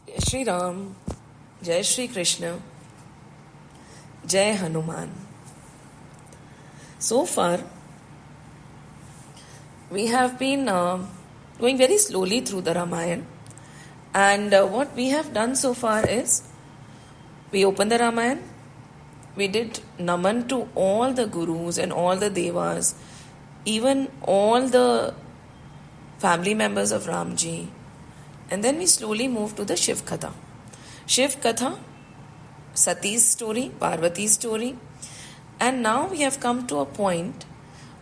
Jai Shri Ram, Jai Shri Krishna, Jai Hanuman. So far, we have been going very slowly through the Ramayana, and what we have done so far is we opened the Ramayana, we did Naman to all the Gurus and all the Devas, even all the family members of Ramji, and then we slowly moved to the Shiv Katha. Shiv Katha, Sati's story, Parvati's story, and now we have come to a point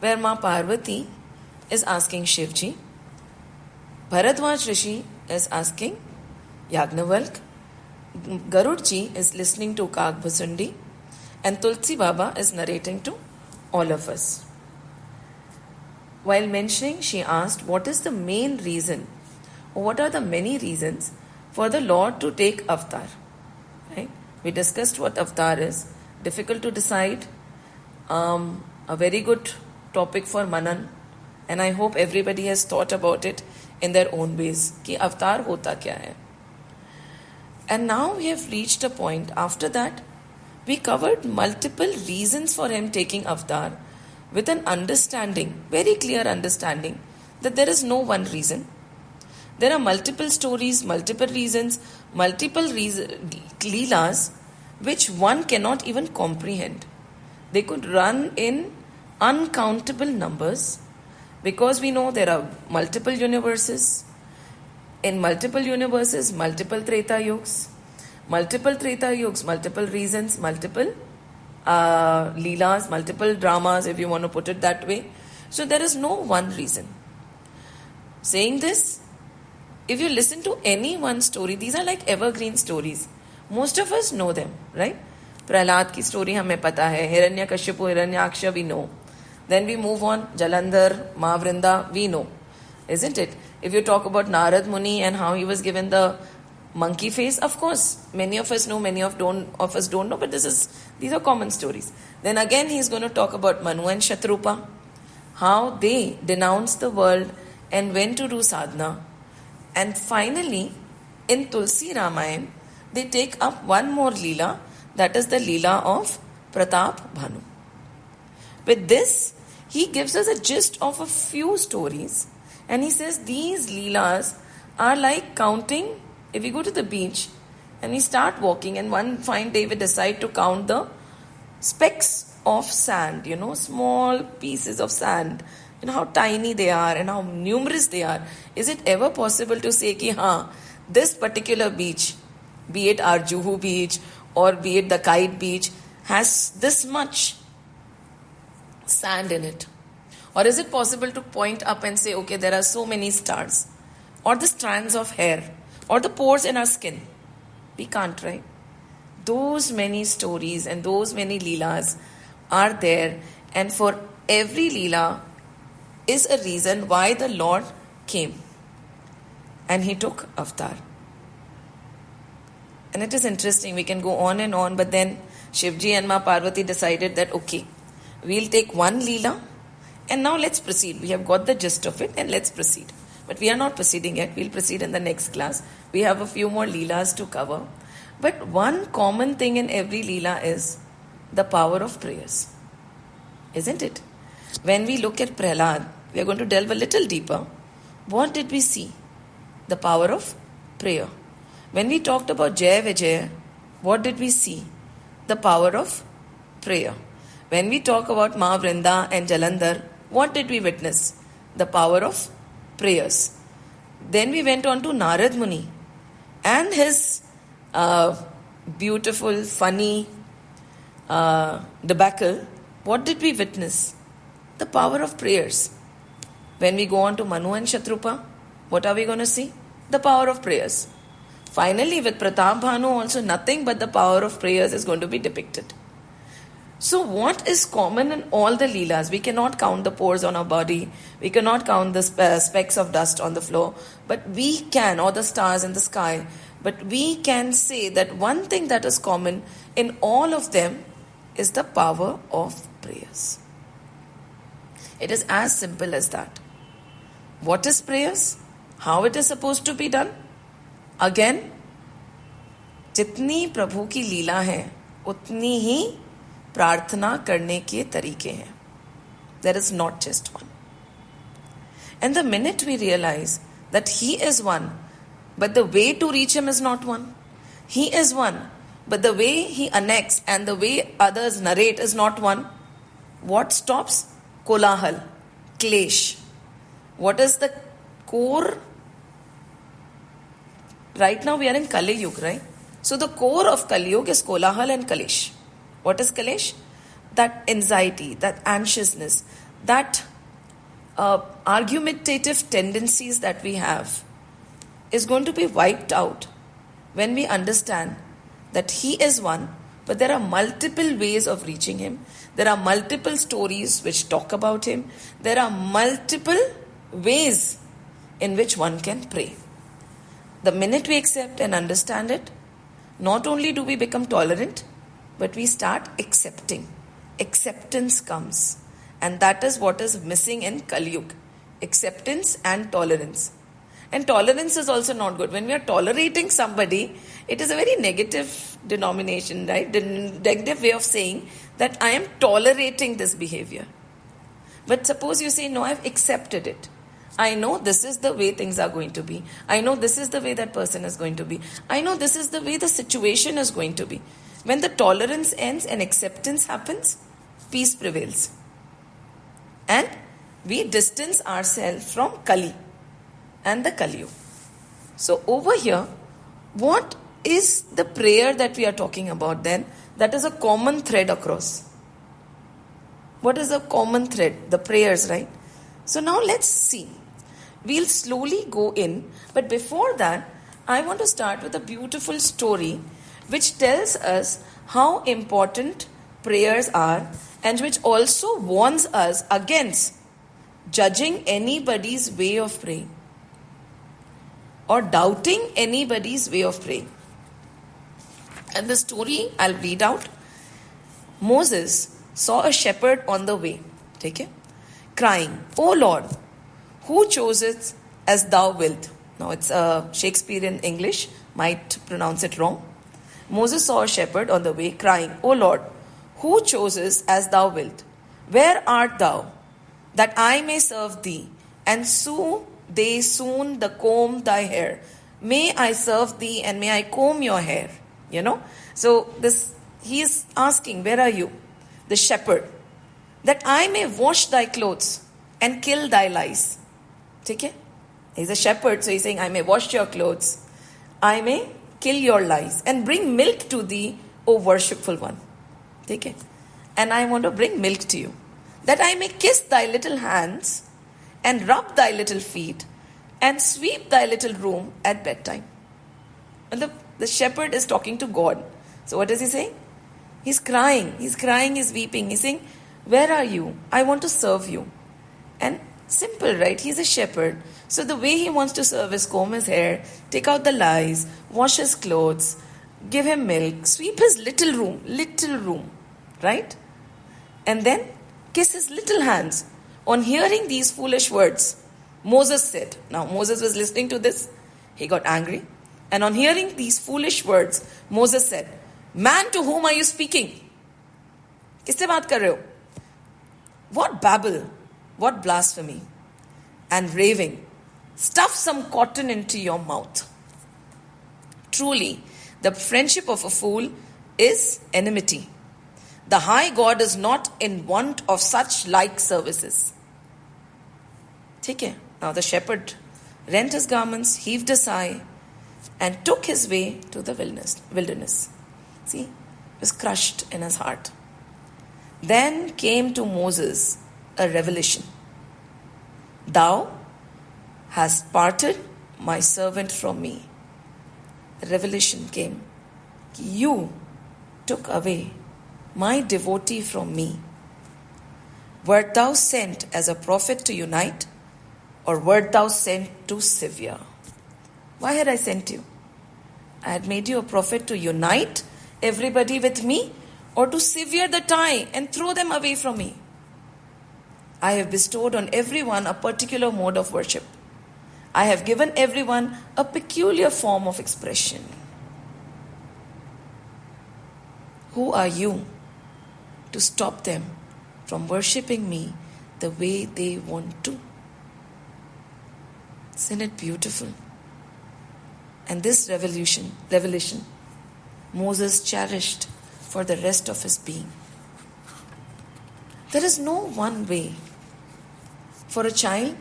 where Ma Parvati is asking Shivji, Bharadwaj Rishi is asking Yagnavalk, Garudji is listening to Kagbhasundi, and Tulsi Baba is narrating to all of us. While mentioning, she asked, what is the main reason, or what are the many reasons for the Lord to take avatar? Right? We discussed what avatar is. Difficult to decide. A very good topic for Manan. And I hope everybody has thought about it in their own ways. Ki avatar hota kya hai? And now we have reached a point. After that, we covered multiple reasons for him taking avatar with an understanding, very clear understanding, that there is no one reason. There are multiple stories, multiple reasons, multiple leelas which one cannot even comprehend. They could run in uncountable numbers because we know there are multiple universes. In multiple universes, multiple Treta Yugs, multiple reasons, multiple leelas, multiple dramas, if you want to put it that way. So there is no one reason. Saying this, if you listen to any one story, these are like evergreen stories. Most of us know them, right? Prahlad ki story hame pata hai. Hiranyakashipu, Hiranyaksha, we know. Then we move on. Jalandhar, Mahavrinda, we know. Isn't it? If you talk about Narad Muni and how he was given the monkey face, of course, many of us know, many of us don't know, but these are common stories. Then again, he is going to talk about Manu and Shatrupa, how they denounced the world and went to do sadhana. And finally, in Tulsi Ramayan, they take up one more Leela, that is the Leela of Pratap Bhanu. With this, he gives us a gist of a few stories, and he says these Leelas are like counting. If we go to the beach and we start walking, and one fine day we decide to count the specks of sand, small pieces of sand, how tiny they are and how numerous they are. Is it ever possible to say ki this particular beach, be it our Juhu beach or be it the Kite beach, has this much sand in it? Or is it possible to point up and say, okay, there are so many stars, or the strands of hair, or the pores in our skin? We can't, right? Those many stories and those many leelas are there, and for every leela is a reason why the Lord came and he took avatar. And it is interesting, we can go on and on, but then Shivji and Ma Parvati decided that okay, we'll take one leela and now let's proceed. We have got the gist of it and let's proceed. But we are not proceeding yet, we'll proceed in the next class. We have a few more leelas to cover. But one common thing in every leela is the power of prayers. Isn't it? When we look at Prahlad, we are going to delve a little deeper. What did we see? The power of prayer. When we talked about Jaya Vijaya, what did we see? The power of prayer. When we talk about Mahavrinda and Jalandhar, what did we witness? The power of prayers. Then we went on to Narad Muni and his beautiful, funny debacle. What did we witness? The power of prayers. When we go on to Manu and Shatrupa, what are we going to see? The power of prayers. Finally, with Pratap Bhanu also, nothing but the power of prayers is going to be depicted. So what is common in all the leelas? We cannot count the pores on our body. We cannot count the specks of dust on the floor. But we can, or the stars in the sky. But we can say that one thing that is common in all of them is the power of prayers. It is as simple as that. What is prayers? How it is supposed to be done? Again, जितनी प्रभु की लीला है उतनी ही प्रार्थना करने के तरीके हैं. There is not just one. And the minute we realize that He is one, but the way to reach Him is not one. He is one, but the way He annexes and the way others narrate is not one. What stops? Kolahal, Klesh. What is the core? Right now we are in Kali Yuga, right? So the core of Kali Yuga is Kolahal and Kalesh. What is Kalesh? That anxiety, that anxiousness, that argumentative tendencies that we have is going to be wiped out when we understand that He is one, but there are multiple ways of reaching Him. There are multiple stories which talk about Him. There are multiple ways in which one can pray. The minute we accept and understand it, not only do we become tolerant, but we start accepting. Acceptance comes. And that is what is missing in Kali Yuga. Acceptance and tolerance. And tolerance is also not good. When we are tolerating somebody, it is a very negative denomination, right? The negative way of saying that I am tolerating this behavior. But suppose you say, no, I've accepted it. I know this is the way things are going to be. I know this is the way that person is going to be. I know this is the way the situation is going to be. When the tolerance ends and acceptance happens, peace prevails. And we distance ourselves from Kali and the Kali Yuga. So over here, what is the prayer that we are talking about then? That is a common thread across. What is the common thread? The prayers, right? So now let's see. We'll slowly go in, but before that, I want to start with a beautiful story which tells us how important prayers are and which also warns us against judging anybody's way of praying or doubting anybody's way of praying. And the story I'll read out. Moses saw a shepherd on the way, crying, "O Lord, who chose it as thou wilt?" Now it's Shakespearean English, might pronounce it wrong. Moses saw a shepherd on the way, crying, "O Lord, who chooses as thou wilt? Where art thou, that I may serve thee? And so they soon the comb thy hair. May I serve thee and may I comb your hair?" So he is asking, where are you? The shepherd. That I may wash thy clothes and kill thy lice. Okay? He's a shepherd, so he's saying, I may wash your clothes. I may kill your lice and bring milk to thee, O worshipful one. Okay? And I want to bring milk to you. That I may kiss thy little hands and rub thy little feet and sweep thy little room at bedtime. And the shepherd is talking to God. So what is he saying? He's crying, he's weeping. He's saying, where are you? I want to serve you. And simple, right? He's a shepherd. So the way he wants to serve is comb his hair, take out the lice, wash his clothes, give him milk, sweep his little room, right? And then kiss his little hands. On hearing these foolish words, Moses said, now Moses was listening to this, he got angry. And on hearing these foolish words, Moses said, "Man, to whom are you speaking? किससे बात कर रहे हो? What babble, what blasphemy, and raving. Stuff some cotton into your mouth. Truly, the friendship of a fool is enmity. The high God is not in want of such like services." Okay. Now the shepherd rent his garments, heaved a sigh, and took his way to the wilderness. See, he was crushed in his heart. Then came to Moses a revelation. "Thou hast parted my servant from me." The revelation came. You took away my devotee from me. Wert thou sent as a prophet to unite, or wert thou sent to sever? Why had I sent you? I had made you a prophet to unite everybody with me, or to sever the tie and throw them away from me. I have bestowed on everyone a particular mode of worship. I have given everyone a peculiar form of expression. Who are you to stop them from worshipping me the way they want to? Isn't it beautiful? And this revelation Moses cherished for the rest of his being. There is no one way. For a child,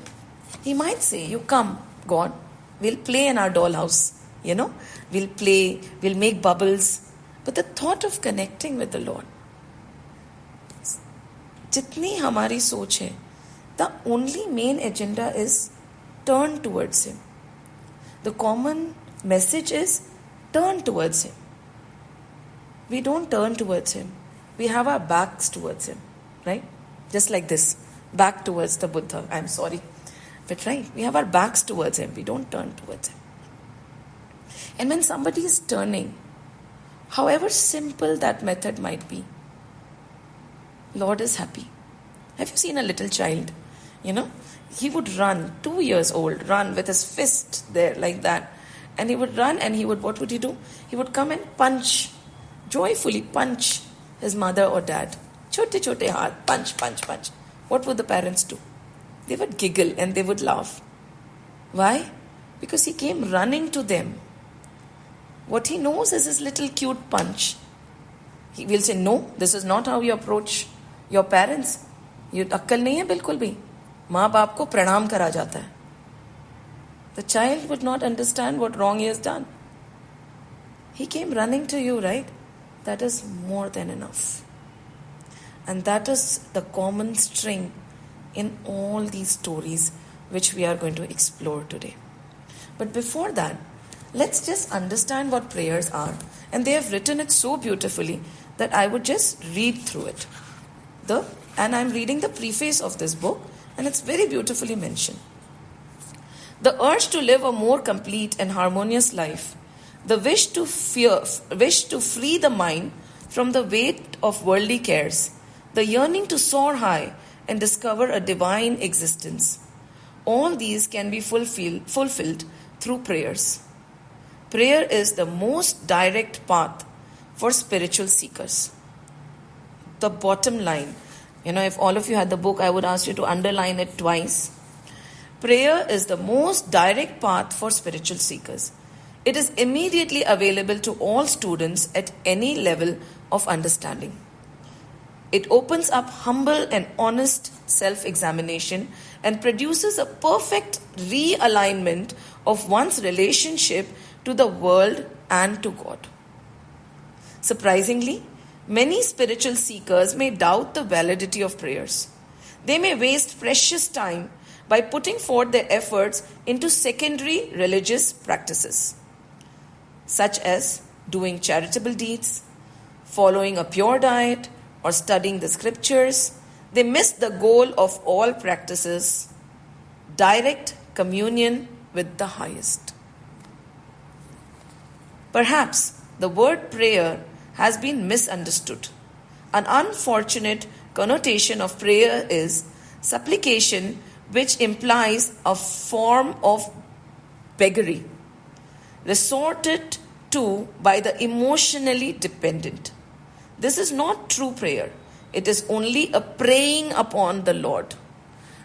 he might say, you come, God, we'll play in our dollhouse, we'll play, we'll make bubbles. But the thought of connecting with the Lord, jitni hamari soch hai, the only main agenda is turn towards Him. The common message is turn towards Him. We don't turn towards Him. We have our backs towards Him, right? Just like this, back towards the Buddha. I'm sorry. But right, we have our backs towards Him. We don't turn towards Him. And when somebody is turning, however simple that method might be, Lord is happy. Have you seen a little child? He would run, 2 years old, run with his fist there like that. And he would run and what would he do? He would come and joyfully punch his mother or dad. Chote haath, punch. What would the parents do? They would giggle and they would laugh. Why? Because he came running to them. What he knows is his little cute punch. He will say, no, this is not how you approach your parents. You अक्कल नहीं है बिल्कुल भी. माँ बाप को प्रणाम करा जाता है. The child would not understand what wrong he has done. He came running to you, right? That is more than enough. And that is the common string in all these stories which we are going to explore today. But before that, let's just understand what prayers are. And they have written it so beautifully that I would just read through it. And I'm reading the preface of this book, and it's very beautifully mentioned. The urge to live a more complete and harmonious life, the wish to free the mind from the weight of worldly cares, the yearning to soar high and discover a divine existence. All these can be fulfilled through prayers. Prayer is the most direct path for spiritual seekers. The bottom line, if all of you had the book, I would ask you to underline it twice. Prayer is the most direct path for spiritual seekers. It is immediately available to all students at any level of understanding. It opens up humble and honest self-examination and produces a perfect realignment of one's relationship to the world and to God. Surprisingly, many spiritual seekers may doubt the validity of prayers. They may waste precious time by putting forth their efforts into secondary religious practices, such as doing charitable deeds, following a pure diet, or studying the scriptures. They miss the goal of all practices, direct communion with the highest. Perhaps the word prayer has been misunderstood. An unfortunate connotation of prayer is supplication, which implies a form of beggary, resorted to by the emotionally dependent. This is not true prayer. It is only a preying upon the Lord.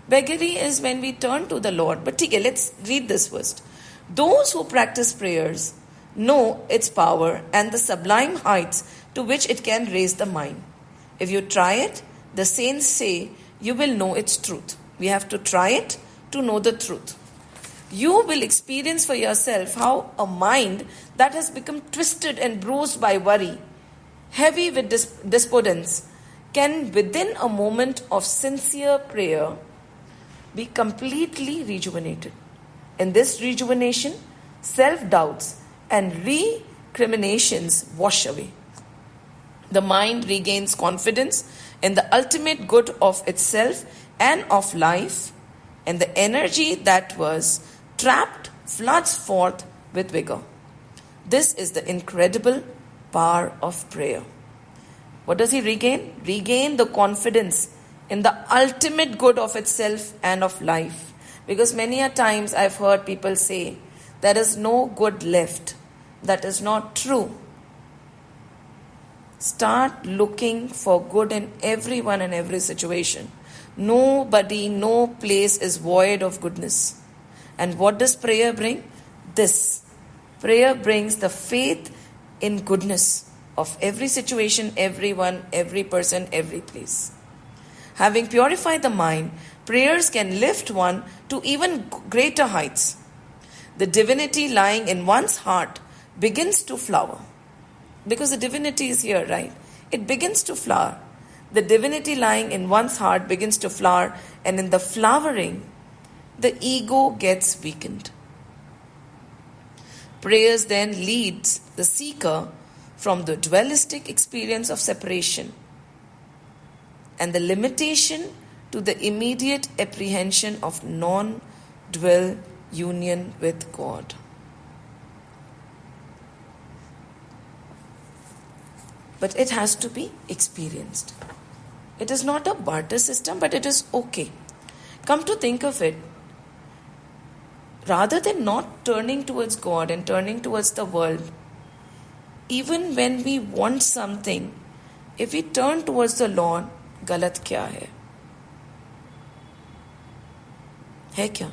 Beggary is when we turn to the Lord. But okay, let's read this first. Those who practice prayers know its power and the sublime heights to which it can raise the mind. If you try it, the saints say, you will know its truth. We have to try it to know the truth. You will experience for yourself how a mind that has become twisted and bruised by worry, heavy with despondence, can within a moment of sincere prayer be completely rejuvenated. In this rejuvenation, self-doubts and recriminations wash away. The mind regains confidence in the ultimate good of itself and of life, and the energy that was trapped floods forth with vigor. This is the incredible power of prayer. What does he regain? Regain the confidence in the ultimate good of itself and of life. Because many a times I've heard people say, there is no good left. That is not true. Start looking for good in everyone and every situation. Nobody, no place is void of goodness. And what does prayer bring? This. Prayer brings the faith in goodness of every situation, everyone, every person, every place. Having purified the mind, prayers can lift one to even greater heights. The divinity lying in one's heart begins to flower. Because the divinity is here, right? It begins to flower. The divinity lying in one's heart begins to flower, and in the flowering, the ego gets weakened. Prayers then leads the seeker from the dualistic experience of separation and the limitation to the immediate apprehension of non-dual union with God. But it has to be experienced. It is not a barter system, but it is okay. Come to think of it, rather than not turning towards God and turning towards the world, even when we want something, if we turn towards the Lord, galat kya hai? है क्या?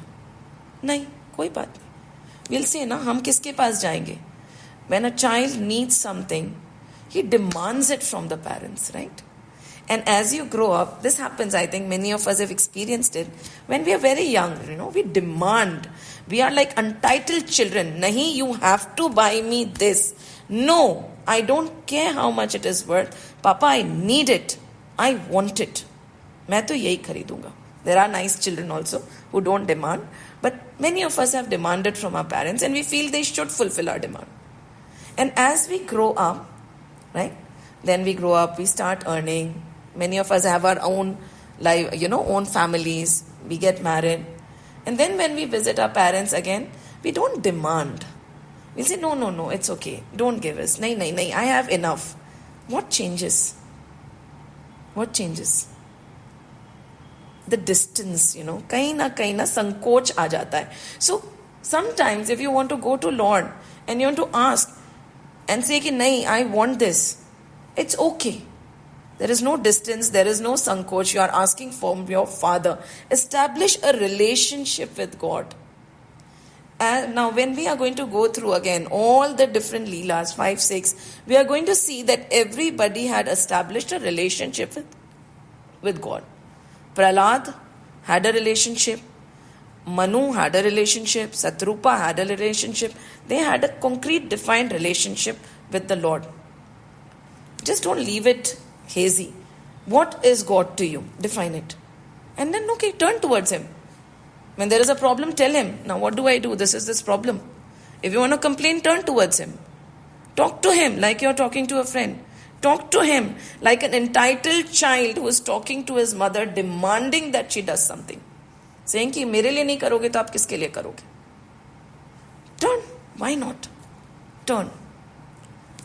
नहीं, कोई बात नहीं. We'll say ना, हम किसके पास जाएंगे? When a child needs something, he demands it from the parents, right? And as you grow up, this happens, I think many of us have experienced it. When we are very young, we demand. We are like untitled children. Nahi, you have to buy me this. No, I don't care how much it is worth. Papa, I need it. I want it. मैं तो यही खरीदूंगा. There are nice children also who don't demand. But many of us have demanded from our parents and we feel they should fulfill our demand. And as we grow up, right? Then we grow up, we start earning. Many of us have our own life, own families. We get married. And then when we visit our parents again, we don't demand. We'll say, no, it's okay. Don't give us. Nahi, I have enough. What changes? What changes? The distance, kahin na sankoch aa jata hai. So sometimes if you want to go to Lord and you want to ask and say ki nahi, I want this, it's okay. There is no distance, there is no sankoch. You are asking from your Father. Establish a relationship with God. And now when we are going to go through again all the different Leelas, 5, 6, we are going to see that everybody had established a relationship with God. Prahlad had a relationship. Manu had a relationship. Satrupa had a relationship. They had a concrete, defined relationship with the Lord. Just don't leave it hazy. What is God to you? Define it. And then, turn towards Him. When there is a problem, tell Him, now what do I do? This is this problem. If you want to complain, turn towards Him. Talk to Him like you're talking to a friend. Talk to Him like an entitled child who is talking to his mother, demanding that she does something. Saying कि मेरे लिए नहीं करोगे तो आप किसके लिए करोगे? Turn. Why not? Turn.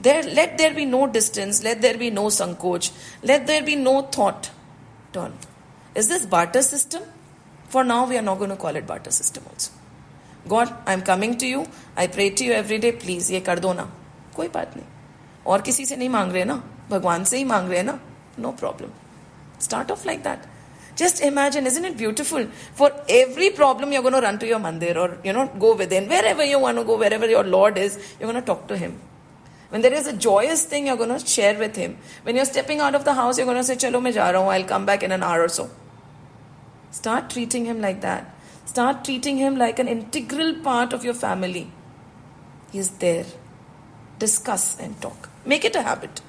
Let there be no distance. Let there be no sankoch. Let there be no thought. Turn. Is this barter system? For now, we are not going to call it barter system also. God, I'm coming to you. I pray to you every day. Please, ये कर दो ना. कोई बात नहीं. और किसी से नहीं मांग रहे ना. भगवान से ही मांग रहे ना. No problem. Start off like that. Just imagine, isn't it beautiful? For every problem, you're going to run to your mandir or, go within. Wherever you want to go, wherever your Lord is, you're going to talk to Him. When there is a joyous thing, you're going to share with Him. When you're stepping out of the house, you're going to say, Chalo, main ja raha hu. I'll come back in an hour or so. Start treating Him like that. Start treating Him like an integral part of your family. He is there. Discuss and talk. Make it a habit.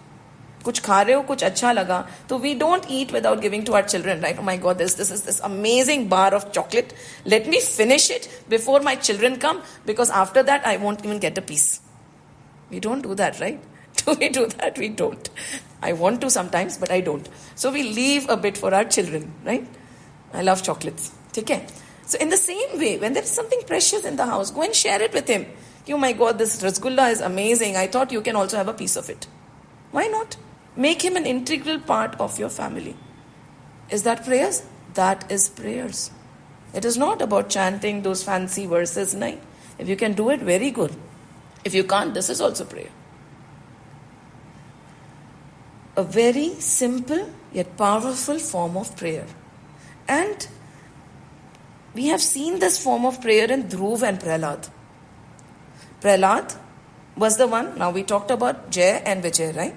कुछ खा रहे हो, कुछ अच्छा लगा, तो we don't eat without giving to our children, right? Oh my God, this is this amazing bar of chocolate. Let me finish it before my children come, because after that I won't even get a piece. We don't do that, right? Do we do that? We don't. I want to sometimes, but I don't. So we leave a bit for our children, right? I love chocolates. Okay? So in the same way, when there is something precious in the house, go and share it with him. Oh my God, this rasgulla is amazing. I thought you can also have a piece of it. Why not? Make him an integral part of your family. Is that prayers? That is prayers. It is not about chanting those fancy verses. No. If you can do it, very good. If you can't, this is also prayer. a very simple yet powerful form of prayer. And we have seen this form of prayer in Dhruv and Prahlad. Prahlad was the one, now we talked about Jay and Vijay, right?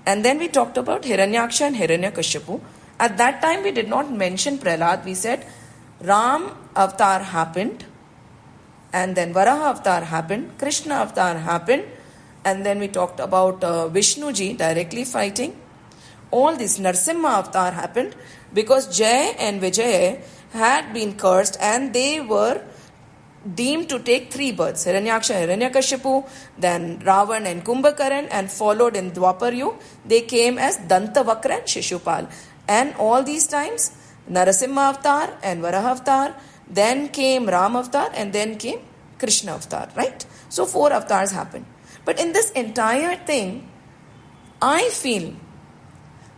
And then we talked about Hiranyaksha and Hiranyakashipu. At that time we did not mention Prahlad. We said Ram avatar happened, and then Varaha avatar happened, Krishna avatar happened, and then we talked about Vishnuji directly fighting. All this Narsimha avatar happened because Jay and Vijay had been cursed and they were deemed to take 3 births, Hiranyaksha, Hiranyakashipu, then Ravan and Kumbhakaran, and followed in Dwapar Yug. They came as Dantavakra and Shishupal. And all these times, Narasimha avatar and Varaha avatar, then came Ram avatar, and then came Krishna avatar, right? So 4 avatars happened. But in this entire thing, I feel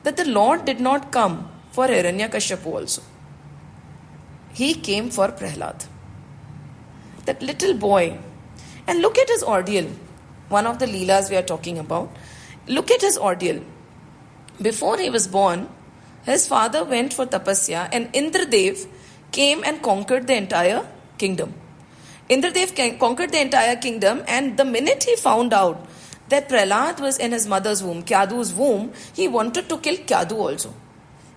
that the Lord did not come for Hiranyakashipu also. He came for Prahlad. That little boy. And look at his ordeal. One of the Leelas we are talking about. Look at his ordeal. Before he was born, his father went for tapasya and Indradev came and conquered the entire kingdom. Indradev conquered the entire kingdom, and the minute he found out that Prahlad was in his mother's womb, Kyadu's womb, he wanted to kill Kyadu also.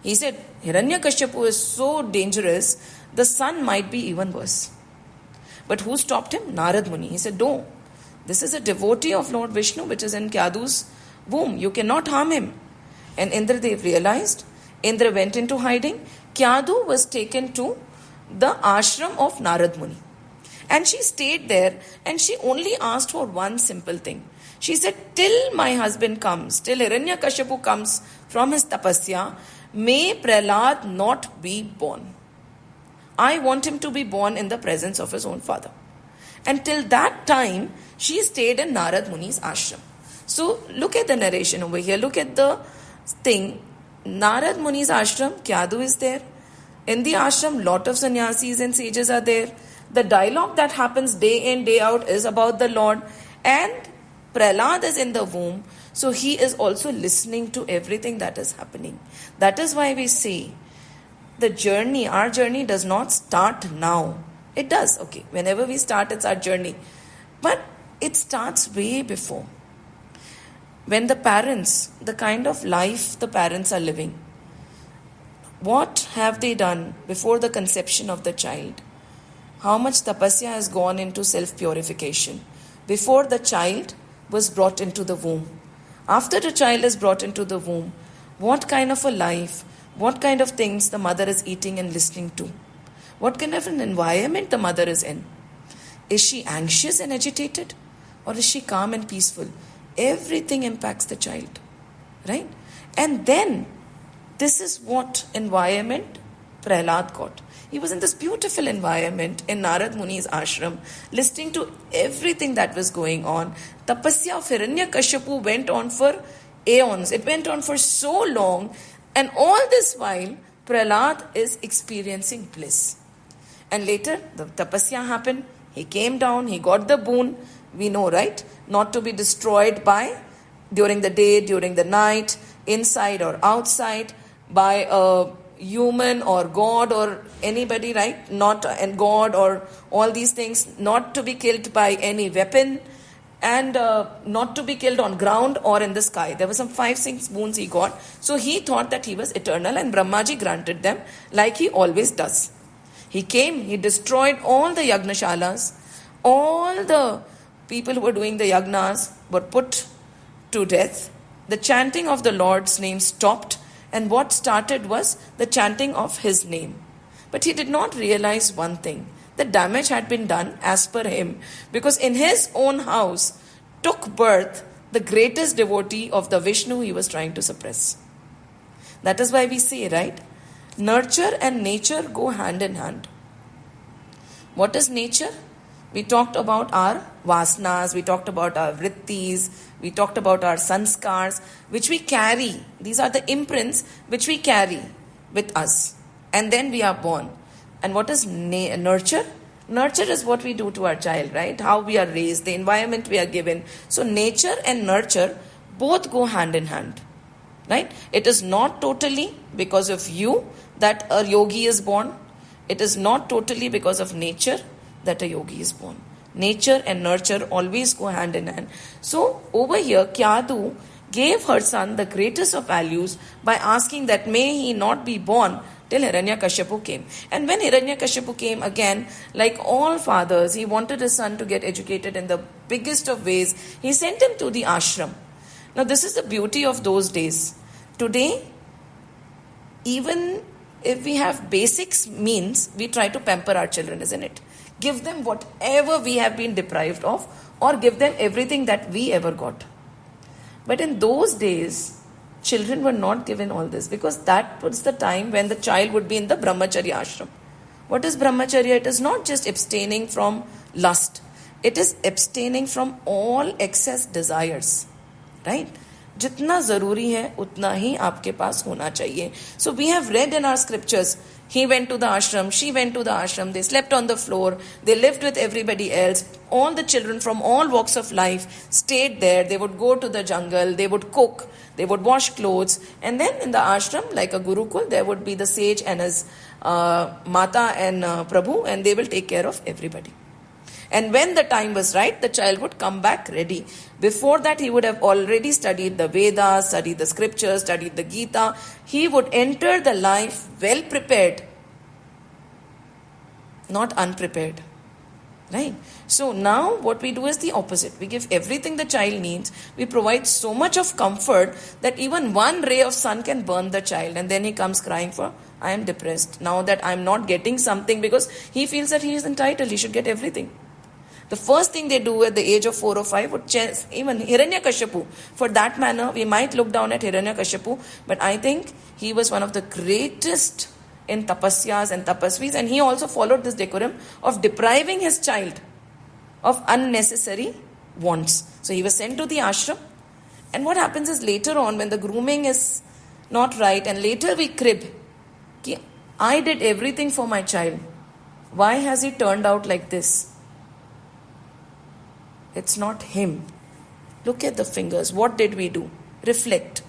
He said, Hiranyakashipu is so dangerous, the son might be even worse. But who stopped him? Narad Muni. He said, no, this is a devotee of Lord Vishnu which is in Kyadu's womb. You cannot harm him. And Indradev realized. Indra went into hiding. Kyadu was taken to the ashram of Narad Muni. And she stayed there and she only asked for one simple thing. She said, till my husband comes, till Hiranyakashipu comes from his tapasya, may Prahlad not be born. I want him to be born in the presence of his own father. And till that time, she stayed in Narad Muni's ashram. So look at the narration over here. Look at the thing. Narad Muni's ashram, Kyadu is there. In the ashram, lot of sannyasis and sages are there. The dialogue that happens day in, day out is about the Lord. And Prahlad is in the womb. So he is also listening to everything that is happening. That is why we say, the journey, our journey does not start now. It does, okay. Whenever we start, it's our journey. But it starts way before. When the parents, the kind of life the parents are living, what have they done before the conception of the child? How much tapasya has gone into self-purification before the child was brought into the womb? After the child is brought into the womb, what kind of a life, what kind of things the mother is eating and listening to? What kind of an environment the mother is in? Is she anxious and agitated? Or is she calm and peaceful? Everything impacts the child. Right? And then, this is what environment Prahlad got. He was in this beautiful environment in Narad Muni's ashram, listening to everything that was going on. Tapasya of Hiranyakashipu went on for aeons. It went on for so long. And all this while, Prahlad is experiencing bliss. And later, the tapasya happened. He came down, he got the boon. We know, right? Not to be destroyed by, during the day, during the night, inside or outside, by a human or God or anybody, right? Not, and God or all these things, not to be killed by any weapon, and not to be killed on ground or in the sky. There were some 5-6 boons he got. So he thought that he was eternal, and Brahmaji granted them like he always does. He came, he destroyed all the yagnshalas. All the people who were doing the yagnas were put to death. The chanting of the Lord's name stopped, and what started was the chanting of his name. But he did not realize one thing. The damage had been done as per him, because in his own house took birth the greatest devotee of the Vishnu he was trying to suppress. That is why we say, right? Nurture and nature go hand in hand. What is nature? We talked about our vasanas, we talked about our vrittis, we talked about our sanskars, which we carry. These are the imprints which we carry with us. And then we are born. And what is nurture? Nurture is what we do to our child, right? How we are raised, the environment we are given. So nature and nurture both go hand in hand. right? It is not totally because of you that a yogi is born. It is not totally because of nature that a yogi is born. Nature and nurture always go hand in hand. So over here, Kyadu gave her son the greatest of values by asking that may he not be born till Hiranyakashipu came. And when Hiranyakashipu came again, like all fathers, he wanted his son to get educated in the biggest of ways. He sent him to the ashram. Now this is the beauty of those days. Today, even if we have basics means, we try to pamper our children, isn't it? Give them whatever we have been deprived of, or give them everything that we ever got. But in those days, children were not given all this, because that was the time when the child would be in the brahmacharya ashram. What is brahmacharya? It is not just abstaining from lust. It is abstaining from all excess desires. Right? जितना जरूरी है उतना ही आपके पास होना चाहिए. So we have read in our scriptures, he went to the ashram, she went to the ashram, they slept on the floor, they lived with everybody else. All the children from all walks of life stayed there. They would go to the jungle, they would cook, they would wash clothes, and then in the ashram, like a gurukul, there would be the sage and his mata and prabhu, and they will take care of everybody. And when the time was right, the child would come back ready. Before that, he would have already studied the Vedas, studied the scriptures, studied the Gita. He would enter the life well prepared, not unprepared. Right? So now what we do is the opposite. We give everything the child needs. We provide so much of comfort that even one ray of sun can burn the child. And then he comes crying for, I am depressed. Now that I am not getting something, because he feels that he is entitled, he should get everything. The first thing they do at the age of 4 or 5 would change, even Hiranyakashipu. For that matter, we might look down at Hiranyakashipu, but I think he was one of the greatest in tapasyas and tapasvis, and he also followed this decorum of depriving his child of unnecessary wants. So he was sent to the ashram, and what happens is later on when the grooming is not right, and later we crib, I did everything for my child. Why has he turned out like this? It's not him. Look at the fingers. What did we do? Reflect.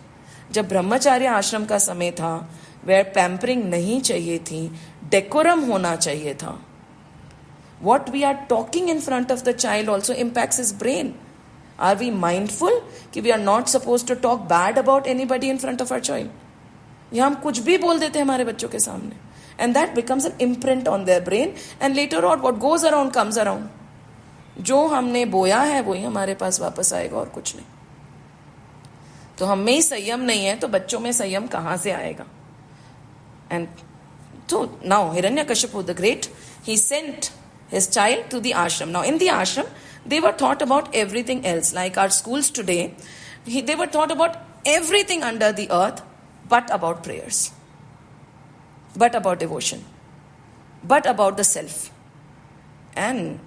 जब ब्रह्मचार्य आश्रम का समय था, where pampering नहीं चाहिए थी, decorum होना चाहिए था. What we are talking in front of the child also impacts his brain. Are we mindful कि we are not supposed to talk bad about anybody in front of our child? या हम कुछ भी बोल देते हैं हमारे बच्चों के सामने. And that becomes an imprint on their brain. And later on, what goes around comes around. जो हमने बोया है वही हमारे पास वापस आएगा और कुछ नहीं. तो हम में ही संयम नहीं है तो बच्चों में संयम कहां से आएगा? And so now Hiranyakashipu the great, he sent his child to the ashram. Now in the ashram, they were taught about everything else. Like our schools today, they were taught about everything under the earth but about prayers, but about devotion, but about the self. And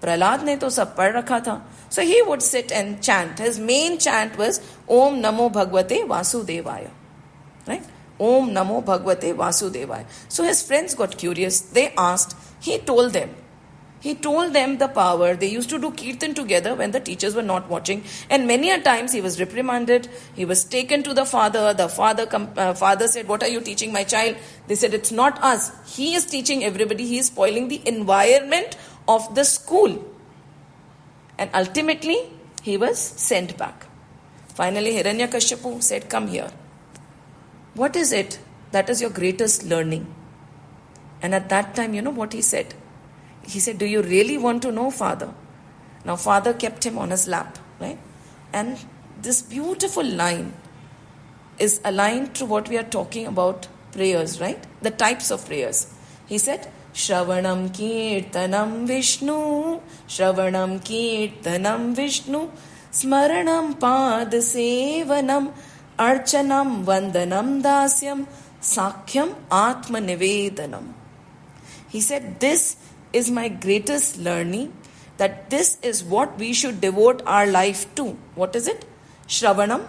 Prahlad ne to sab pad rakha tha. So he would sit and chant. His main chant was Om Namo Bhagavate Vasudevaya. Right? Om Namo Bhagavate Vasudevaya. So his friends got curious. They asked. He told them. He told them the power. They used to do kirtan together when the teachers were not watching. And many a times he was reprimanded. He was taken to the father. The father said, what are you teaching my child? They said, it's not us. He is teaching everybody. He is spoiling the environment of the school. And ultimately, he was sent back. Finally, Hiranyakashipu said, come here. What is it that is your greatest learning? And at that time, you know what he said? He said, do you really want to know, Father? Now, Father kept him on his lap, right? And this beautiful line is aligned to what we are talking about prayers, right? The types of prayers. He said, Shravanam Kirtanam Vishnu, Shravanam Kirtanam Vishnu, Smaranam Pad Sevanam, Archanam Vandanam Dasyam, Sakhyam Atma Nivedanam. He said, this is my greatest learning, that this is what we should devote our life to. What is it? Shravanam,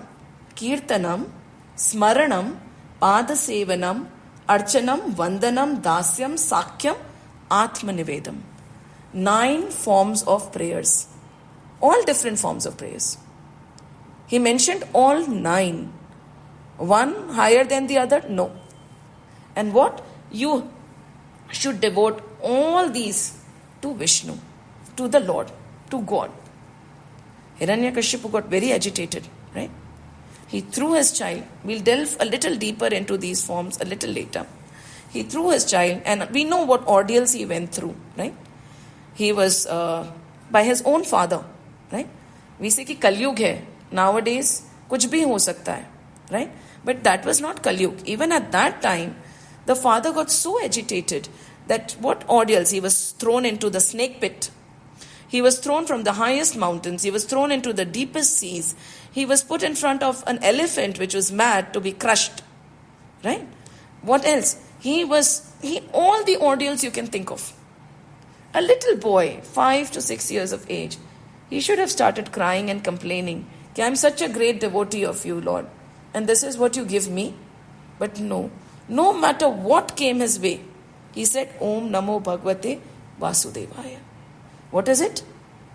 Kirtanam, Smaranam, Pada Sevanam, Archanam, Vandanam, Dasyam, Sakyam, Atmanivedam. 9 forms of prayers. All different forms of prayers. He mentioned all 9. One higher than the other? No. And what? You should devote all these to Vishnu, to the Lord, to God. Hiranyakashipu got very agitated, right? He threw his child. We'll delve a little deeper into these forms a little later. He threw his child, and we know what ordeals he went through, right? He was by his own father, right? We say कि कलयुग है. Nowadays, कुछ भी हो सकता है, right? But that was not Kalyug. Even at that time, the father got so agitated that what ordeals? He was thrown into the snake pit. He was thrown from the highest mountains. He was thrown into the deepest seas. He was put in front of an elephant which was mad to be crushed. Right? What else? All the ordeals you can think of. A little boy, 5 to 6 years of age, he should have started crying and complaining, I'm such a great devotee of you, Lord, and this is what you give me. But no matter what came his way, he said, Om Namo Bhagavate Vasudevaya. What is it?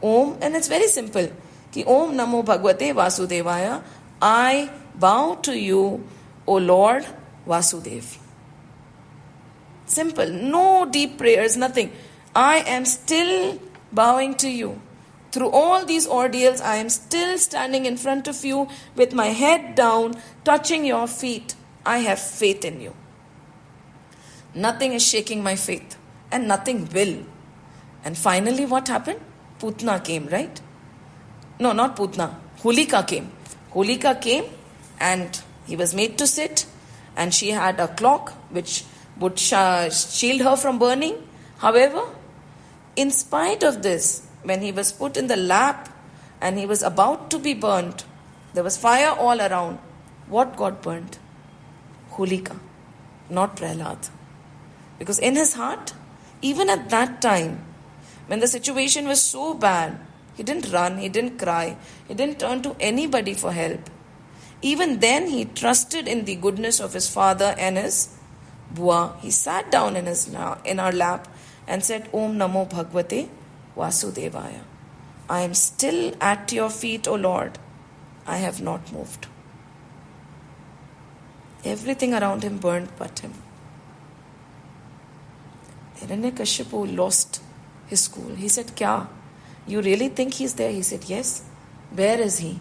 Om, and it's very simple. Ki Om Namo Bhagavate Vasudevaya, I bow to you, O Lord Vasudev. Simple. No deep prayers, nothing. I am still bowing to you. Through all these ordeals, I am still standing in front of you with my head down, touching your feet. I have faith in you. Nothing is shaking my faith, and nothing will. And finally, what happened? Putna came, right? No, not Putna. Holika came. Holika came, and he was made to sit, and she had a clock which would shield her from burning. However, in spite of this, when he was put in the lap and he was about to be burnt, there was fire all around. What got burnt? Holika, not Prahlad. Because in his heart, even at that time, when the situation was so bad, he didn't run, he didn't cry, he didn't turn to anybody for help. Even then, he trusted in the goodness of his father and his Bua. He sat down in our lap and said, Om Namo Bhagavate Vasudevaya. I am still at your feet, O Lord. I have not moved. Everything around him burned but him. Hiranyakashipu lost his cool. He said, Kya? You really think he's there? He said, yes. Where is he?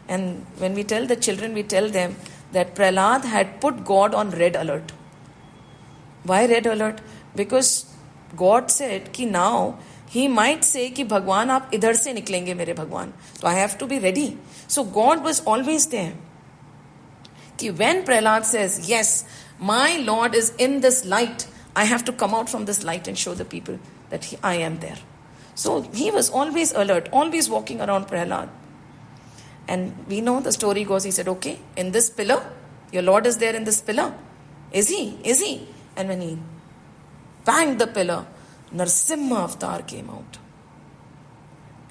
And when we tell the children, we tell them that Prahlad had put God on red alert. Why red alert? Because God said कि now he might say कि भगवान आप इधर से निकलेंगे मेरे भगवान. So I have to be ready. So God was always there. कि when Prahlad says, yes, my Lord is in this light, I have to come out from this light and show the people that I am there. So he was always alert, always walking around Prahlad. And we know the story goes, he said, okay, in this pillar, your Lord is there in this pillar. Is he? Is he? And when he banged the pillar, Narsimha avatar came out.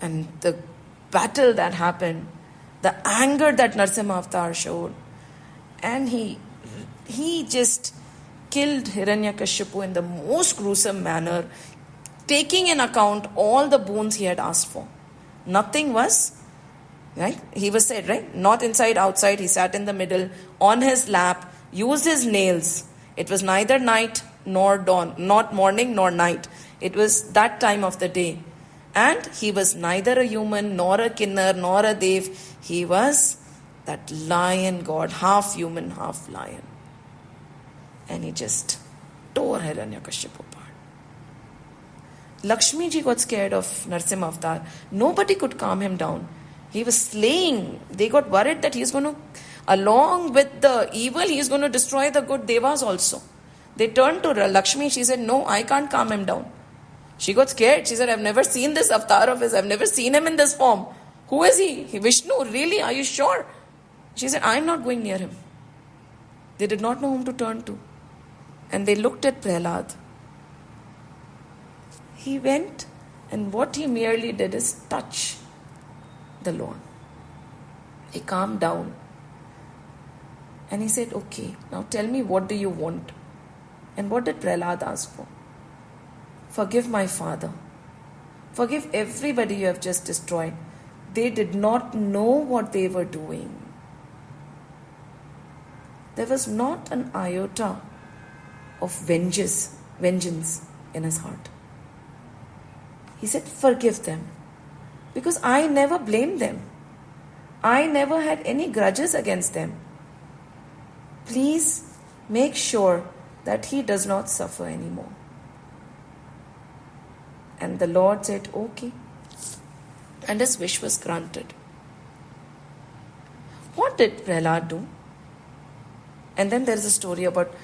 And the battle that happened, the anger that Narsimha avatar showed, and he just killed Hiranyakashipu in the most gruesome manner, taking in account all the boons he had asked for. Nothing was, right? He was said, right? Not inside, outside. He sat in the middle, on his lap, used his nails. It was neither night nor dawn, not morning nor night. It was that time of the day. And he was neither a human, nor a kinnar, nor a dev. He was that lion god, half human, half lion. And he just tore Hiranyakashipu apart. Lakshmi ji got scared of Narsimha avatar. Nobody could calm him down. He was slaying. They got worried that he's going to, along with the evil, he's going to destroy the good devas also. They turned to Lakshmi. She said, no, I can't calm him down. She got scared. She said, I've never seen this avatar of his. I've never seen him in this form. Who is he? Vishnu, really? Are you sure? She said, I'm not going near him. They did not know whom to turn to. And they looked at Prahlad. He went, and what he merely did is touch the Lord. He calmed down. And he said, okay, now tell me, what do you want? And what did Prahlad ask for? Forgive my father. Forgive everybody you have just destroyed. They did not know what they were doing. there was not an iota of vengeance in his heart. He said, forgive them. Because I never blamed them. I never had any grudges against them. Please make sure that he does not suffer anymore. And the Lord said, okay. And his wish was granted. What did Prahlad do? And then there is a story about,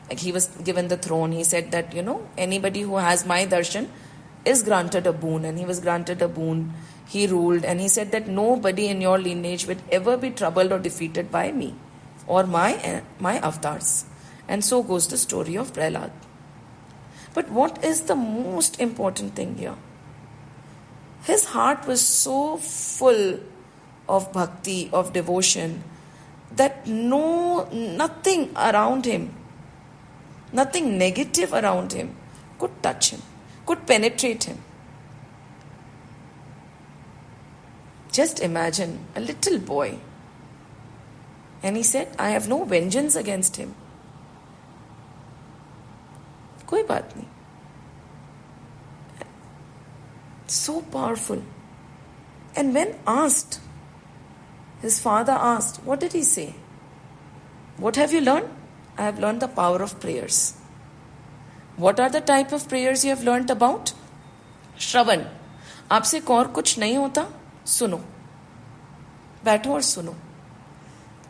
like, he was given the throne. He said that, anybody who has my darshan is granted a boon. And he was granted a boon. He ruled, and he said that nobody in your lineage would ever be troubled or defeated by me or my avatars. And so goes the story of Prahlad. But what is the most important thing here? His heart was so full of bhakti, of devotion, that nothing around him, nothing negative around him could touch him, could penetrate him. Just imagine a little boy. And he said, I have no vengeance against him. कोई बात नहीं. So powerful. And when asked, his father asked, what did he say? What have you learned? I have learned the power of prayers. What are the type of prayers you have learned about? श्रवण. आपसे और कुछ नहीं होता, सुनो. बैठो और सुनो.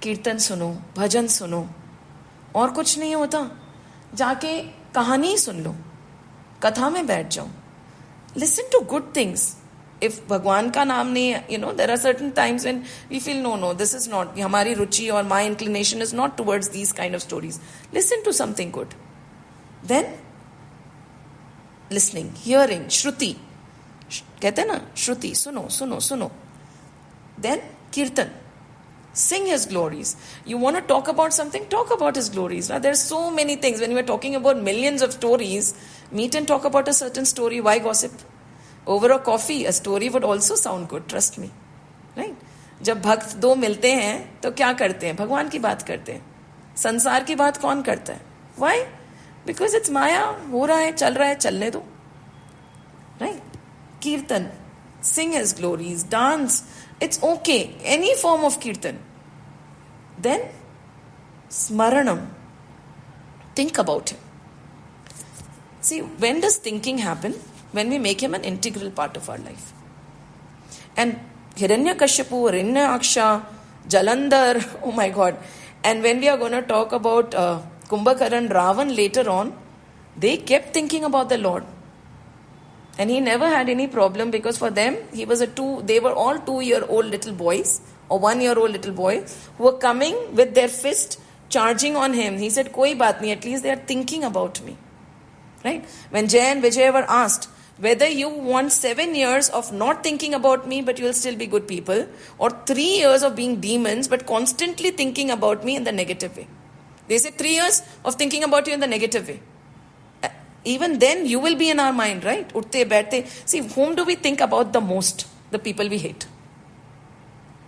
कीर्तन सुनो, भजन सुनो. और कुछ नहीं होता, जाके कहानी सुन लो, कथा में बैठ जाओ. Listen to good things. If भगवान का नाम नहीं, there are certain times when we feel, no, this is not, हमारी रुचि or my inclination is not towards these kind of stories. Listen to something good. Then, listening, hearing, shruti. कहते हैं ना, श्रुति, सुनो. Then, kirtan. Sing his glories. You want to talk about something? Talk about his glories. Now, there are so many things. When you are talking about millions of stories, meet and talk about a certain story. Why gossip? Over a coffee, a story would also sound good. Trust me. Right? जब भक्त दो मिलते हैं, तो क्या करते हैं? भगवान की बात करते हैं. संसार की बात कौन करता है? Why? Because it's Maya. हो रहा है, चल रहा है, चलने दो. Right? Kirtan. Sing his glories. Dance. It's okay. Any form of kirtan. Then, smaranam. Think about him. See, when does thinking happen? When we make him an integral part of our life. And Hiranyakashipu, Hiranyaksha, Jalandhar, oh my God. And when we are going to talk about Kumbhakaran, Ravan later on, they kept thinking about the Lord. And he never had any problem, because for them, they were all 2-year-old little boys or 1-year-old little boy who were coming with their fist charging on him. He said, Koi baat nahi, at least they are thinking about me. Right? When Jay and Vijay were asked whether you want 7 years of not thinking about me but you will still be good people, or 3 years of being demons but constantly thinking about me in the negative way. They said 3 years of thinking about you in the negative way. Even then you will be in our mind, right? Utte, baithte. See, whom do we think about the most? The people we hate.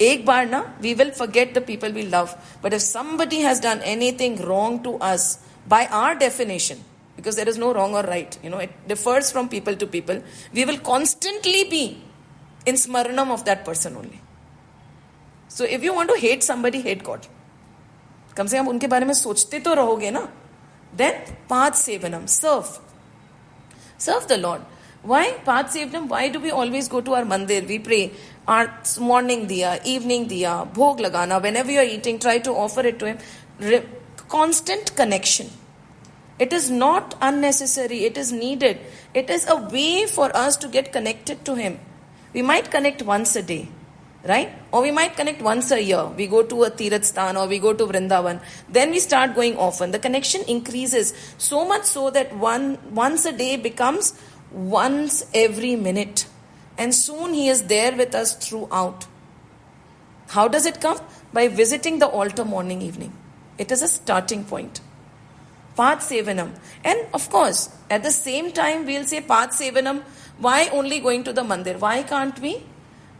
Ek baar na, we will forget the people we love. But if somebody has done anything wrong to us, by our definition, because there is no wrong or right, it differs from people to people, we will constantly be in smaranam of that person only. So if you want to hate somebody, hate God. कम से कम उनके बारे में सोचते तो रहोगे ना. Then, path sevanam, serve the Lord. Why path sevanam? Why do we always go to our mandir? We pray our morning diya, evening diya, bhog lagana. Whenever you are eating, try to offer it to him. Constant connection. It is not unnecessary. It is needed. It is a way for us to get connected to him. We might connect once a day, right? Or we might connect once a year. We go to a Tirath Sthan or we go to Vrindavan. Then we start going often. The connection increases so much so that once a day becomes once every minute. And soon he is there with us throughout. How does it come? By visiting the altar morning, evening. It is a starting point. Path Sevanam. And of course, at the same time, we'll say Path Sevanam. Why only going to the mandir? Why can't we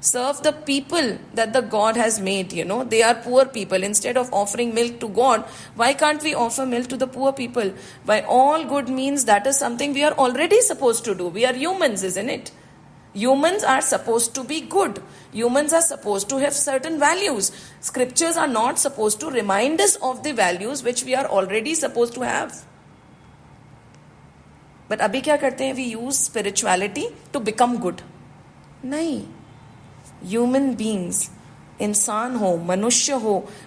Serve the people that the God has made, They are poor people. Instead of offering milk to God, why can't we offer milk to the poor people? By all good means, that is something we are already supposed to do. We are humans, isn't it? Humans are supposed to be good. Humans are supposed to have certain values. Scriptures are not supposed to remind us of the values which we are already supposed to have. But अभी क्या करते हैं? We use spirituality to become good. नहीं. Human beings, इंसान हो,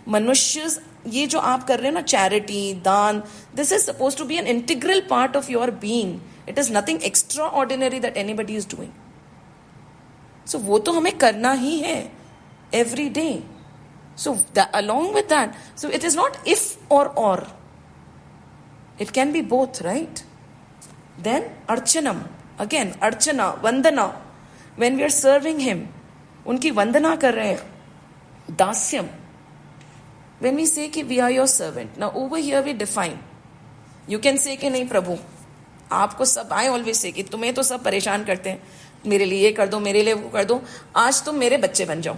मनुष्य, ये जो आप कर रहे हो ना, चैरिटी, दान, this is suppose to be an integral part of your being. It is nothing extraordinary that anybody is doing. So वो तो हमें करना ही है every day. So along with that, so it is not if or. It can be both, right? Then archanam, again archana, vandana, when we are serving him, उनकी वंदना कर रहे हैं. दास्यम, when we say कि we are your servant. Now over here we define. You can say कि नहीं प्रभु, आपको सब, I always say कि तुम्हें तो सब परेशान करते हैं, मेरे लिए ये कर दो, मेरे लिए वो कर दो, आज तुम मेरे बच्चे बन जाओ.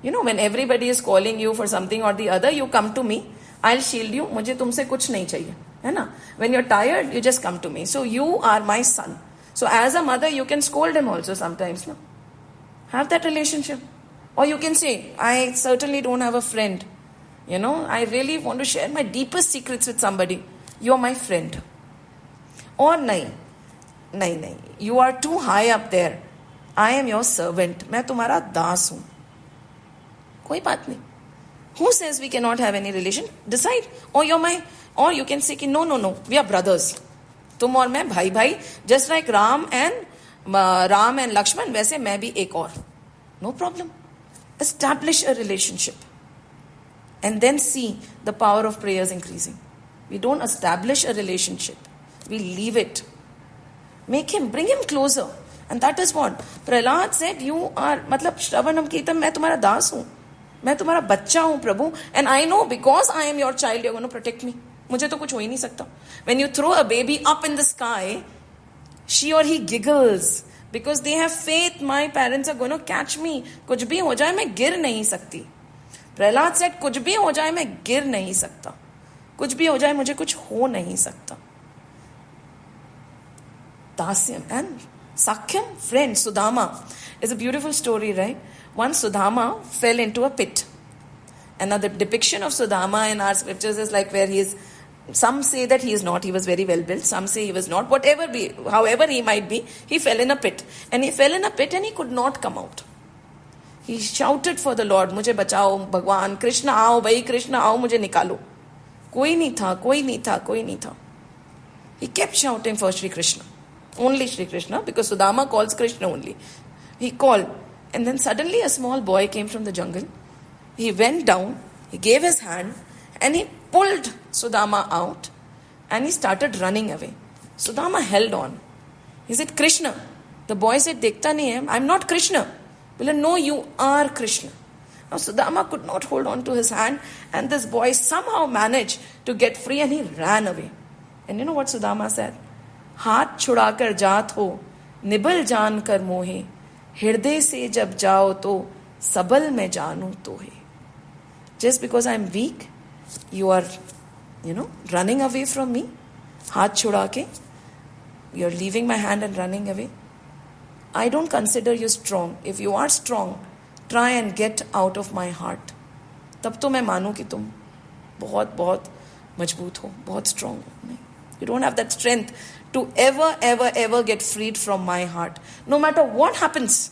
When everybody is calling you for something or the other, you come to me, I'll shield you. मुझे तुमसे कुछ नहीं चाहिए, है ना? When you're tired, you just come to me. So you are my son. So as a mother, you can scold him also sometimes, no? Have that relationship. Or you can say, I certainly don't have a friend. I really want to share my deepest secrets with somebody. You're my friend. Or nahi. You are too high up there. I am your servant. मैं तुम्हारा दास हूँ. कोई बात नहीं. Who says we cannot have any relation? Decide. Or you can say, no. We are brothers. तुम और मैं भाई. Just like Ram and Lakshman, वैसे मैं भी एक और. No problem. Establish a relationship. And then see the power of prayers increasing. We don't establish a relationship. We leave it. Bring him closer. And that is what Prahlad said, you are, मतलब Shravanam Kirtan, मैं तुम्हारा दास हूँ. मैं तुम्हारा बच्चा हूँ प्रभु. And I know because I am your child, you're going to protect me. मुझे तो कुछ हो ही नहीं सकता. When you throw a baby up in the sky, she or he giggles because they have faith. My parents are going to catch me. कुछ भी हो जाए मैं गिर नहीं सकती. प्रहलाद said, कुछ भी हो जाए मैं गिर नहीं सकता. कुछ भी हो जाए मुझे कुछ हो नहीं सकता. Dasyam and Sakhyam, friend, Sudama. It's a beautiful story, right? Once Sudama fell into a pit. And now the depiction of Sudama in our scriptures is like where he is. Some say that he is not, he was very well built. Some say he was not. However he might be, he fell in a pit. And he fell in a pit and he could not come out. He shouted for the Lord, मुझे बचाओ भगवान, कृष्ण आओ भाई, कृष्ण आओ मुझे निकालो. कोई नहीं था. He kept shouting for Shri Krishna. Only Shri Krishna, because Sudama calls Krishna only. He called, and then suddenly a small boy came from the jungle. He went down, he gave his hand, and he pulled Sudama out, and he started running away. Sudama held on. He said, Krishna. The boy said, Dekhta nahi hai, I'm not Krishna. He said, no, you are Krishna. Now Sudama could not hold on to his hand, and this boy somehow managed to get free, and he ran away. And you know what Sudama said? हाथ छुड़ाकर जात हो, nibble जान कर मोहे, हृदय से जब जाओ तो सबल में जानू तो है. Just because I'm weak, you are, running away from me. हाथ छुड़ा के, you're leaving my hand and running away. I don't consider you strong. If you are strong, try and get out of my heart. तब तो मैं मानूं कि तुम बहुत बहुत मजबूत हो, बहुत strong हो. You don't have that strength to ever get freed from my heart. No matter what happens,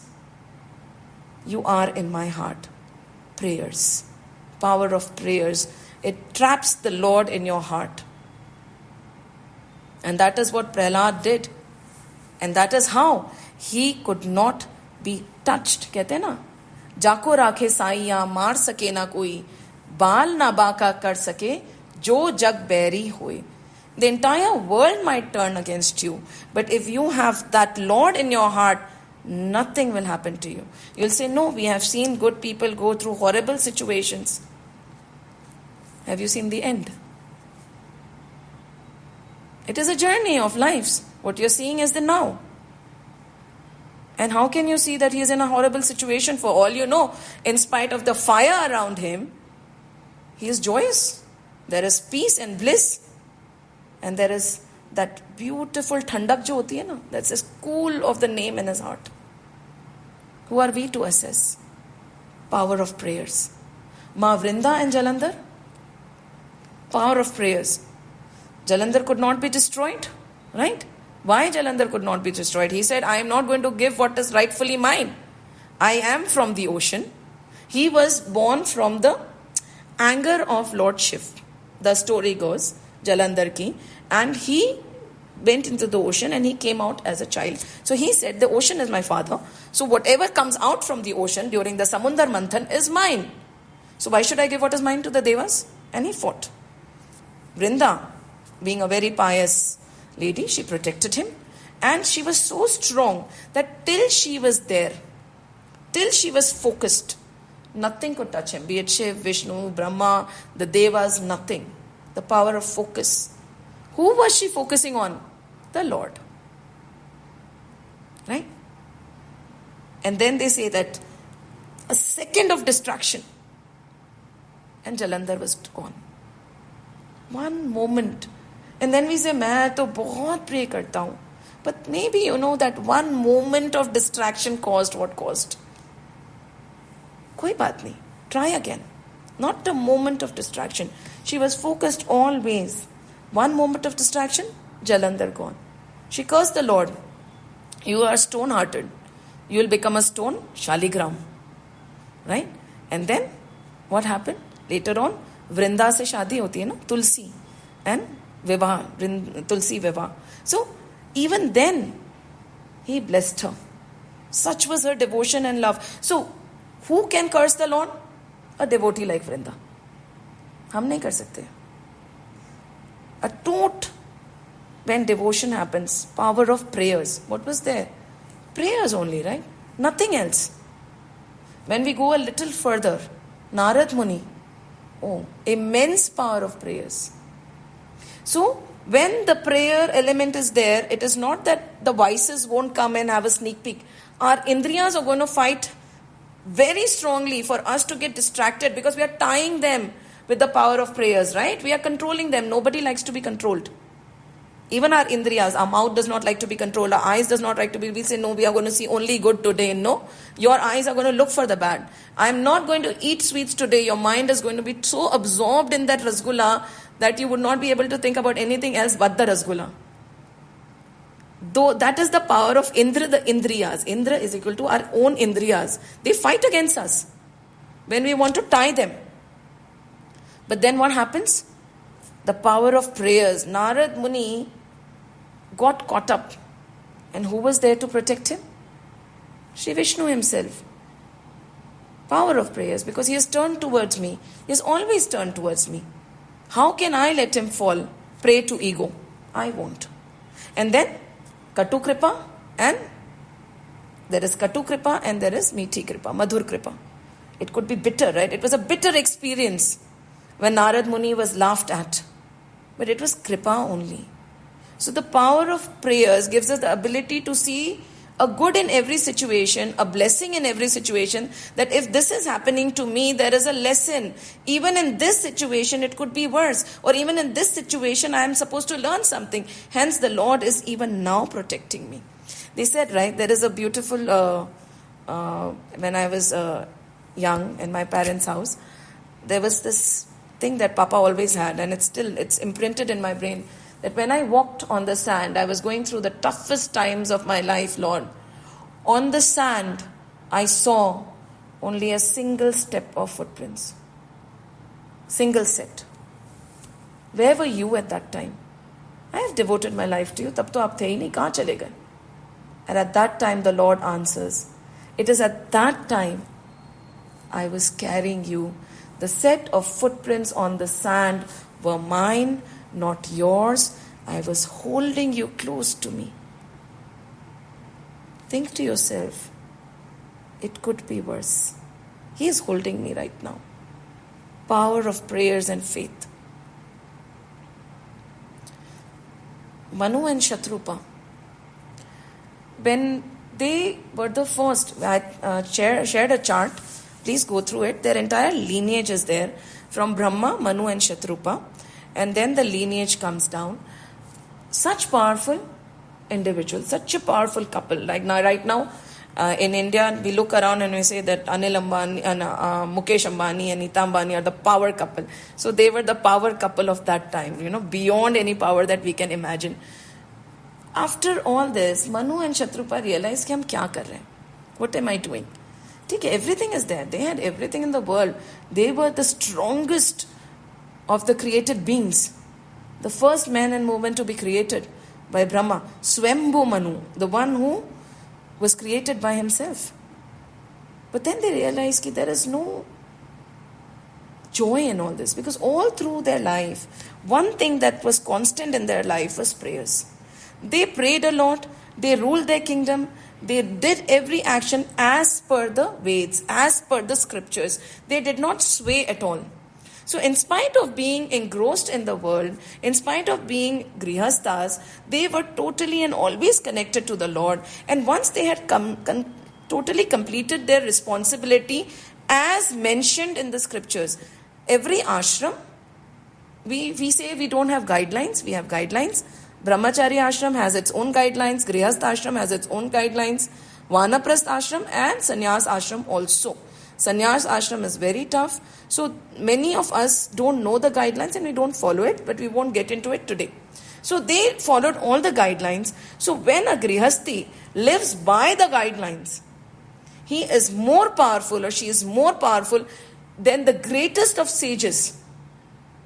you are in my heart. Prayers, power of prayers. It traps the Lord in your heart. And that is what Prahlad did. And that is how he could not be touched. कहते ना, जाको राखे साइया मार सके ना कोई, बाल ना बाका कर सके, जो जग बैरी होए. The entire world might turn against you. But if you have that Lord in your heart, nothing will happen to you. You'll say, no, we have seen good people go through horrible situations. Have you seen the end? It is a journey of lives. What you're seeing is the now. And how can you see that he is in a horrible situation? For all you know, in spite of the fire around him, he is joyous. There is peace and bliss. And there is that beautiful thandak jo hoti hai na, that's the cool of the name in his heart. Who are we to assess? Power of prayers. Ma Vrinda and Jalandhar, power of prayers. Jalandhar could not be destroyed, right? Why Jalandhar could not be destroyed? He said, I am not going to give what is rightfully mine. I am from the ocean. He was born from the anger of Lord Shiv. The story goes, Jalandhar ki, and he went into the ocean and he came out as a child. So he said, the ocean is my father. So whatever comes out from the ocean during the Samundar Manthan is mine. So why should I give what is mine to the Devas? And he fought. Vrinda, being a very pious lady, she protected him. And she was so strong that till she was there, till she was focused, nothing could touch him. Be it Shiv, Vishnu, Brahma, the Devas, nothing. The power of focus. Who was she focusing on? The Lord. Right? And then they say that a second of distraction and Jalandhar was gone. One moment. And then we say, मैं तो बहुत pray करता हूँ. But maybe you know that one moment of distraction caused what caused. कोई बात नहीं. Try again. Not a moment of distraction. She was focused always. One moment of distraction, Jalandhar gone. She cursed the Lord. You are stone-hearted. You will become a stone, Shaligram. Right? And then, what happened? Later on, Vrinda se shadi hoti hai na, Tulsi. And Vivah, Tulsi Vivah. So, even then, he blessed her. Such was her devotion and love. So, who can curse the Lord? A devotee like Vrinda. हम नहीं कर सकते. A tote when devotion happens, power of prayers. What was there? Prayers only, right? Nothing else. When we go a little further, Narad Muni, immense power of prayers. So, when the prayer element is there, it is not that the vices won't come and have a sneak peek. Our indriyas are going to fight very strongly for us to get distracted because we are tying them with the power of prayers, right? We are controlling them. Nobody likes to be controlled. Even our indriyas, our mouth does not like to be controlled. Our eyes does not like to be. We say, no, we are going to see only good today. No, your eyes are going to look for the bad. I am not going to eat sweets today. Your mind is going to be so absorbed in that rasgulla that you would not be able to think about anything else but the rasgulla. Though that is the power of Indra, the indriyas. Indra is equal to our own indriyas. They fight against us when we want to tie them. But then what happens? The power of prayers. Narad Muni got caught up. And who was there to protect him? Shri Vishnu himself. Power of prayers, because he has turned towards me. He has always turned towards me. How can I let him fall prey to ego? I won't. And then Katu Kripa, and there is Katu Kripa and there is Meethi Kripa, Madhur Kripa. It could be bitter, right? It was a bitter experience when Narad Muni was laughed at. But it was Kripa only. So the power of prayers gives us the ability to see a good in every situation, a blessing in every situation, that if this is happening to me, there is a lesson. Even in this situation, it could be worse. Or even in this situation, I am supposed to learn something. Hence, the Lord is even now protecting me. They said, right, there is a beautiful, when I was young in my parents' house, there was this thing that Papa always had, and it's imprinted in my brain, that when I walked on the sand, I was going through the toughest times of my life, Lord. On the sand, I saw only a single step of footprints. Single set. Where were you at that time? I have devoted my life to you. Tab to aap the hi nahi, kahan chale gaye? And at that time, the Lord answers. It is at that time I was carrying you. The set of footprints on the sand were mine, not yours. I was holding you close to me. Think to yourself, it could be worse. He is holding me right now. Power of prayers and faith. Manu and Shatrupa, when they were the first. I shared a chart. Please go through it. Their entire lineage is there from Brahma, Manu, and Shatrupa, and then the lineage comes down. Such powerful individuals, such a powerful couple. Like now, right now, in India, we look around and we say that Anil Ambani and Mukesh Ambani and Nita Ambani are the power couple. So they were the power couple of that time, beyond any power that we can imagine. After all this, Manu and Shatrupa realized कि हम क्या कर रहे हैं? What am I doing? ठीक है, everything is there. They had everything in the world. They were the strongest of the created beings. The first man and woman to be created by Brahma. Swambhu Manu, the one who was created by himself. But then they realized that there is no joy in all this, because all through their life, one thing that was constant in their life was prayers. They prayed a lot, they ruled their kingdom, they did every action as per the Veds, as per the scriptures. They did not sway at all. So in spite of being engrossed in the world, in spite of being grihastas, they were totally and always connected to the Lord. And once they had totally completed their responsibility as mentioned in the scriptures, every ashram, we say we don't have guidelines, we have guidelines. Brahmacharya ashram has its own guidelines, Grihastha ashram has its own guidelines, Vanaprastha ashram and Sannyas ashram also. Sannyas ashram is very tough. So many of us don't know the guidelines and we don't follow it, but we won't get into it today. So they followed all the guidelines. So when a Grihasti lives by the guidelines, he is more powerful or she is more powerful than the greatest of sages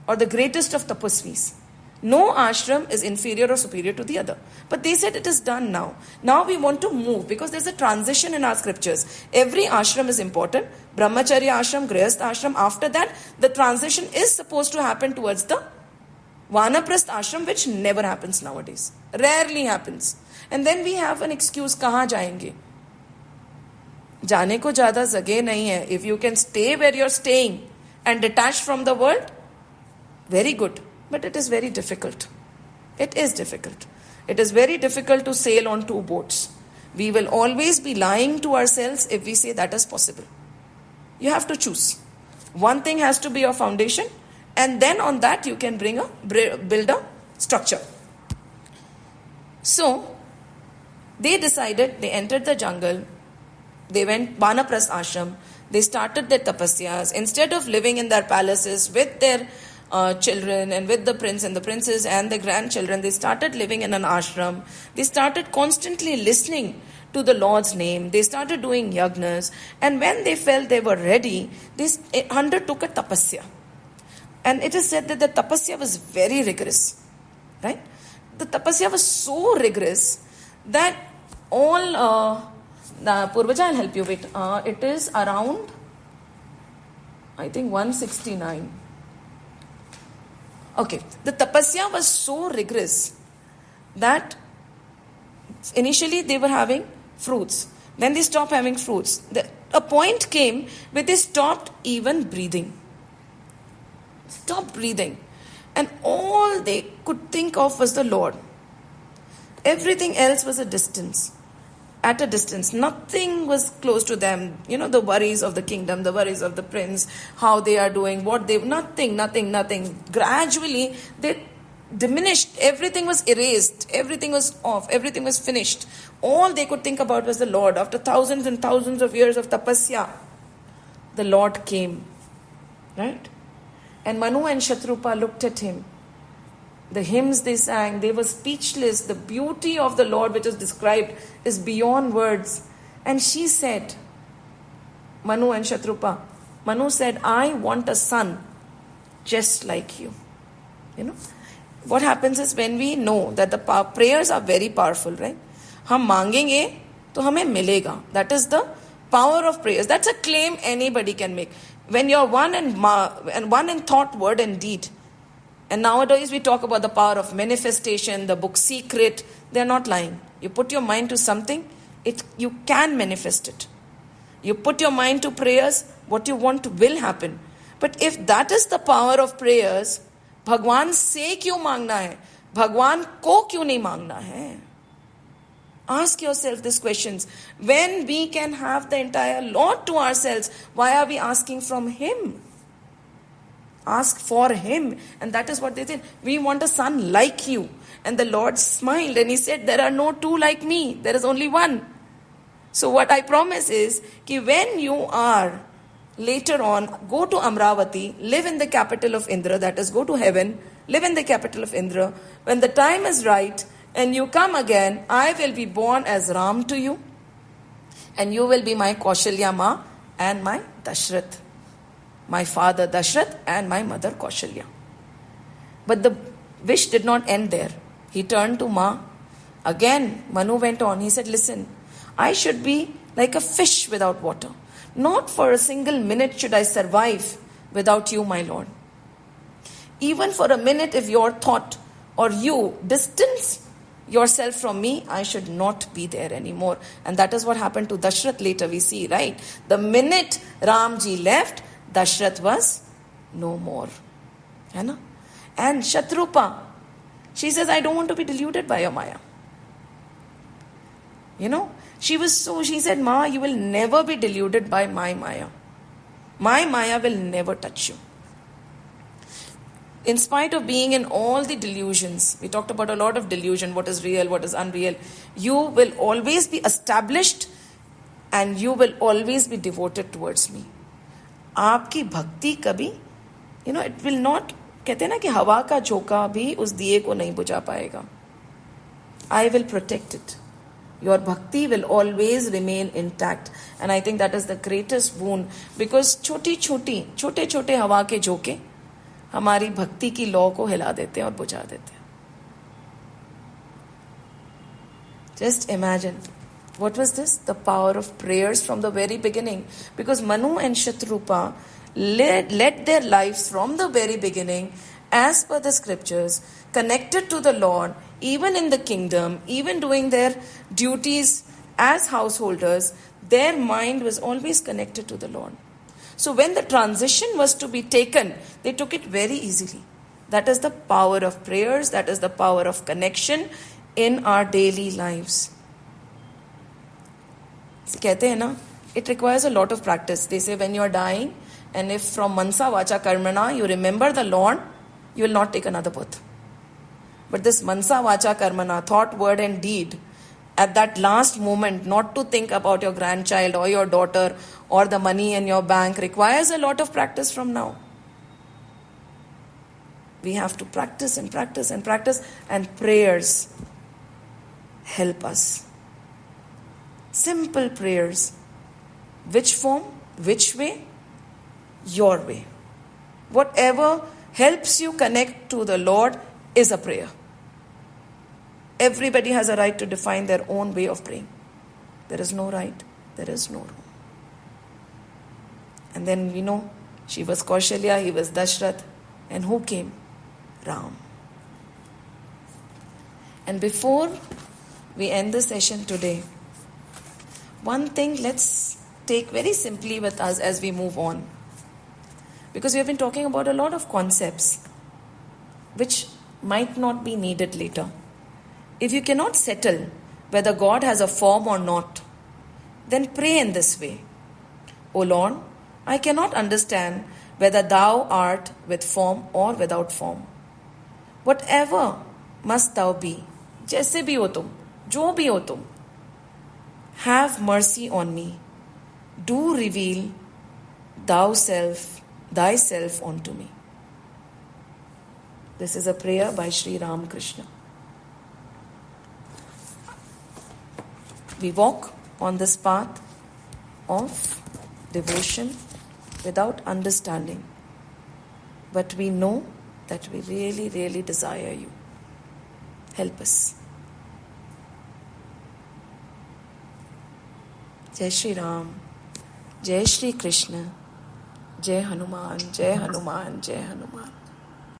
or the greatest of tapasvis. No ashram is inferior or superior to the other. But they said it is done now. Now we want to move because there's a transition in our scriptures. Every ashram is important. Brahmacharya ashram, Grihastha ashram. After that, the transition is supposed to happen towards the Vanaprastha ashram, which never happens nowadays. Rarely happens. And then we have an excuse, kahan jayenge? जाने को ज़्यादा जगह नहीं है. If you can stay where you're staying and detach from the world, very good. But it is very difficult. It is difficult. It is very difficult to sail on two boats. We will always be lying to ourselves if we say that is possible. You have to choose. One thing has to be your foundation, and then on that you can build a structure. So, they decided, they entered the jungle, they went Vanaprastha ashram, they started their tapasyas. Instead of living in their palaces with their children and with the prince and the princess and the grandchildren, they started living in an ashram. They started constantly listening to the Lord's name. They started doing yagnas. And when they felt they were ready, they undertook a tapasya. And it is said that the tapasya was very rigorous. Right? The tapasya was so rigorous that all... Purvaja, I'll help you. Wait. It is around, I think, 169. Okay. The tapasya was so rigorous that initially they were having fruits. Then they stopped having fruits. A point came where they stopped even breathing. Stopped breathing. And all they could think of was the Lord. Everything else was a distance. At a distance. Nothing was close to them. The worries of the kingdom, the worries of the prince, how they are doing, nothing. Gradually, they diminished. Everything was erased. Everything was off. Everything was finished. All they could think about was the Lord. After thousands and thousands of years of tapasya, the Lord came. Right? And Manu and Shatrupa looked at him. The hymns they sang, they were speechless. The beauty of the Lord which is described is beyond words. And she said, Manu and Shatrupa, Manu said, I want a son just like you. What happens is when we know that the prayers are very powerful, right? हम मांगेंगे तो हमें मिलेगा. That is the power of prayers. That's a claim anybody can make. When you're one in thought, word and deed. And nowadays we talk about the power of manifestation, the book Secret. They're not lying. You put your mind to something, you can manifest it. You put your mind to prayers, what you want will happen. But if that is the power of prayers, भगवान से क्यों मांगना है? भगवान को क्यों नहीं मांगना है? Ask yourself these questions. When we can have the entire Lord to ourselves, why are we asking from Him? Ask for Him. And that is what they said. We want a son like you. And the Lord smiled and He said, there are no two like me. There is only one. So what I promise is, that when you are later on, go to Amravati, live in the capital of Indra, that is, go to heaven, live in the capital of Indra. When the time is right, and you come again, I will be born as Ram to you, and you will be my Kaushalya Ma and my Dashrath, my father Dashrath and my mother Kaushalya. But the wish did not end there. He turned to Ma. Again, Manu went on. He said, listen, I should be like a fish without water. Not for a single minute should I survive without you, my Lord. Even for a minute, if your thought or you distance yourself from me, I should not be there anymore. And that is what happened to Dashrath later, we see, right? The minute Ramji left, Dashrath was no more. And Shatrupa, she says, I don't want to be deluded by your Maya. She said, Ma, you will never be deluded by my Maya. My Maya will never touch you. In spite of being in all the delusions, we talked about a lot of delusion, what is real, what is unreal, you will always be established and you will always be devoted towards me. आपकी भक्ति कभी, it will not, कहते हैं ना कि हवा का झोंका भी उस दिए को नहीं बुझा पाएगा. I will protect it. Your bhakti will always remain intact. And I think that is the greatest boon. Because छोटे हवा के झोंके हमारी भक्ति की लौ को हिला देते हैं और बुझा देते हैं. Just imagine, what was this? The power of prayers from the very beginning. Because Manu and Shatrupa led their lives from the very beginning, as per the scriptures, connected to the Lord, even in the kingdom, even doing their duties as householders, their mind was always connected to the Lord. So when the transition was to be taken, they took it very easily. That is the power of prayers, that is the power of connection in our daily lives. कहते हैं ना, it requires a lot of practice. They say when you are dying, and if from Mansa Vacha Karmana you remember the Lord, you will not take another birth. But this Mansa Vacha Karmana, thought, word and deed, at that last moment, not to think about your grandchild or your daughter or the money in your bank, requires a lot of practice from now. We have to practice and practice and practice, and prayers help us. Simple prayers. Which form? Which way? Your way. Whatever helps you connect to the Lord is a prayer. Everybody has a right to define their own way of praying. There is no right, there is no wrong. And then we know, she was Kaushalya, he was Dashrath, and who came? Ram. And before we end the session today, one thing let's take very simply with us as we move on. Because we have been talking about a lot of concepts which might not be needed later. If you cannot settle whether God has a form or not, then pray in this way. O Lord, I cannot understand whether thou art with form or without form. Whatever must thou be, जैसे भी हो तुम, जो भी हो तुम, have mercy on me. Do reveal thyself unto me. This is a prayer by Sri Ramakrishna. We walk on this path of devotion without understanding, but we know that we really, really desire you. Help us. Jai Shri Ram, Jai Shri Krishna, Jai Hanuman, Jai Hanuman, Jai Hanuman.